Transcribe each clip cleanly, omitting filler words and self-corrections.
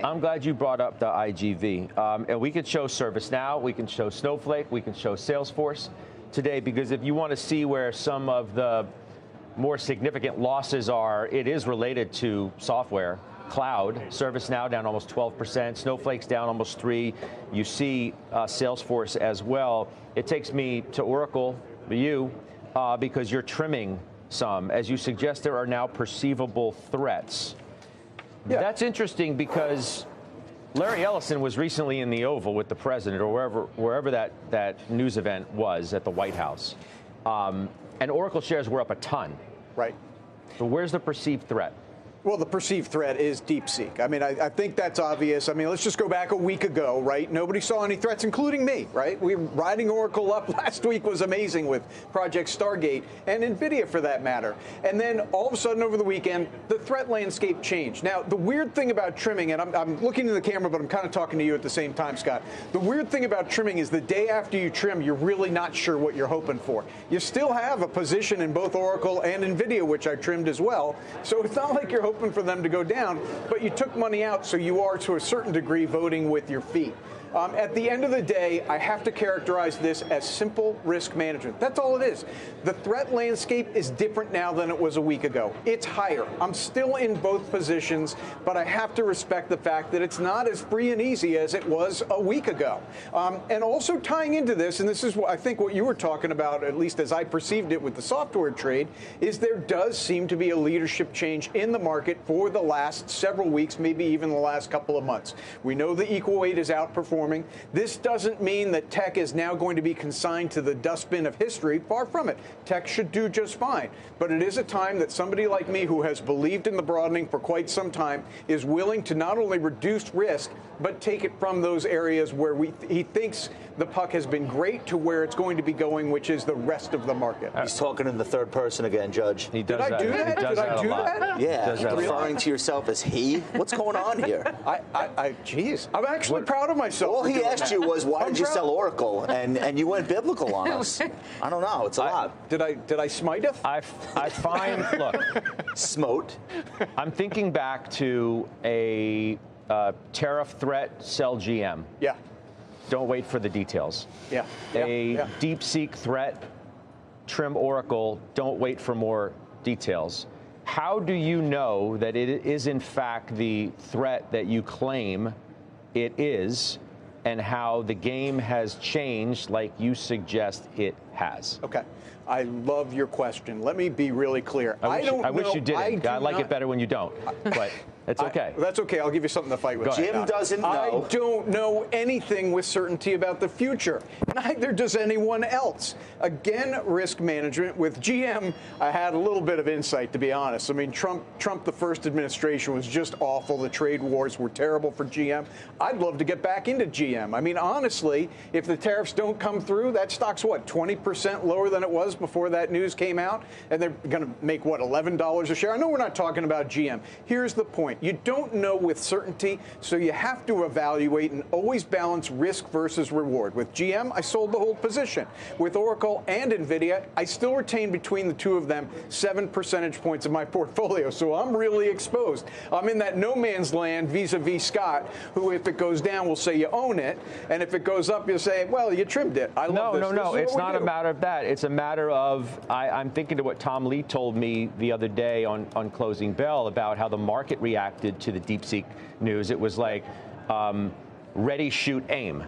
I'm glad you brought up the IGV. And we can show ServiceNow, we can show Snowflake, we can show Salesforce today, because if you want to see where some of the more significant losses are, it is related to software. Cloud, ServiceNow down almost 12%, Snowflake's down almost 3%. You see Salesforce as well. It takes me to Oracle, because you're trimming some. As you suggest, there are now perceivable threats. Yeah. That's interesting because Larry Ellison was recently in the Oval with the president, or wherever that news event was at the White House. And Oracle shares were up a ton. Right. So where's the perceived threat? Well, the perceived threat is DeepSeek. I mean, I think that's obvious. I mean, let's just go back a week ago, right? Nobody saw any threats, including me, right? We were riding Oracle up last week was amazing with Project Stargate and NVIDIA for that matter. And then all of a sudden over the weekend, the threat landscape changed. Now, the weird thing about trimming, and I'm looking to the camera, but I'm kind of talking to you at the same time, Scott. The weird thing about trimming is the day after you trim, you're really not sure what you're hoping for. You still have a position in both Oracle and NVIDIA, which I trimmed as well. So it's not like you're hoping for them to go down, but you took money out, so you are to a certain degree voting with your feet. At the end of the day, I have to characterize this as simple risk management. That's all it is. The threat landscape is different now than it was a week ago. It's higher. I'm still in both positions, but I have to respect the fact that it's not as free and easy as it was a week ago. And also tying into this, and this is what I think what you were talking about, at least as I perceived it with the software trade, is there does seem to be a leadership change in the market for the last several weeks, maybe even the last couple of months. We know the equal weight is outperforming. This doesn't mean that tech is now going to be consigned to the dustbin of history. Far from it. Tech should do just fine. But it is a time that somebody like me, who has believed in the broadening for quite some time, is willing to not only reduce risk, but take it from those areas where he thinks the puck has been great to where it's going to be going, which is the rest of the market. He's talking in the third person again, Judge. He does Did I do that? Did I do that? Yeah, referring to yourself as he. What's going on here? Geez, I'm actually proud of myself. All he asked you was, why did you sell Oracle? And you went biblical on us. I don't know. It's a lot. Did I smiteth? I find, look, smote. I'm thinking back to a tariff threat, sell GM. Yeah. Don't wait for the details. Yeah. A DeepSeek threat, trim Oracle. Don't wait for more details. How do you know that it is in fact the threat that you claim it is, and how the game has changed like you suggest it has? Okay. I love your question. Let me be really clear. I wish you didn't. I like it better when you don't, but it's okay. That's okay. I'll give you something to fight with. Jim doesn't know. I don't know anything with certainty about the future. Neither does anyone else. Again, risk management. With GM, I had a little bit of insight, to be honest. I mean, Trump, the first administration was just awful. The trade wars were terrible for GM. I'd love to get back into GM. I mean, honestly, if the tariffs don't come through, that stock's what, 20% lower than it was before that news came out? And they're going to make, what, $11 a share? I know we're not talking about GM. Here's the point. You don't know with certainty, so you have to evaluate and always balance risk versus reward. With GM, I sold the whole position. With Oracle and NVIDIA, I still retain between the two of them 7 percentage points of my portfolio, so I'm really exposed. I'm in that no man's land vis-a-vis Scott, who, if it goes down, will say you own it, and if it goes up, you'll say, well, you trimmed it. I love this. No, it's not a matter of that. It's a matter of, I'm thinking to what Tom Lee told me the other day on Closing Bell about how the market reacted to the DeepSeek news. It was like ready, shoot, aim.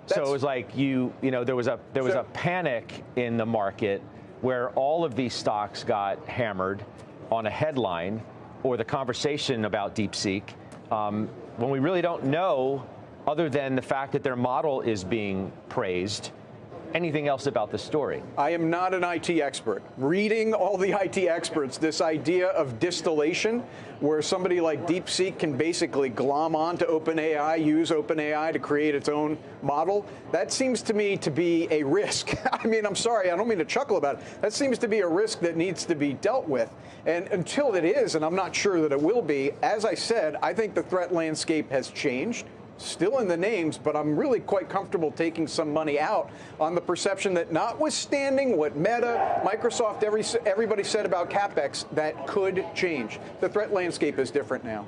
So it was like there was a panic in the market where all of these stocks got hammered on a headline or the conversation about DeepSeek when we really don't know, other than the fact that their model is being praised, anything else about the story. I am not an IT expert. Reading all the IT experts, this idea of distillation, where somebody like DeepSeek can basically glom on to OpenAI, use OpenAI to create its own model, that seems to me to be a risk. I mean, I'm sorry, I don't mean to chuckle about it. That seems to be a risk that needs to be dealt with. And until it is, and I'm not sure that it will be, as I said, I think the threat landscape has changed. Still in the names, but I'm really quite comfortable taking some money out on the perception that, notwithstanding what Meta, Microsoft, everybody said about CapEx, that could change. The threat landscape is different now.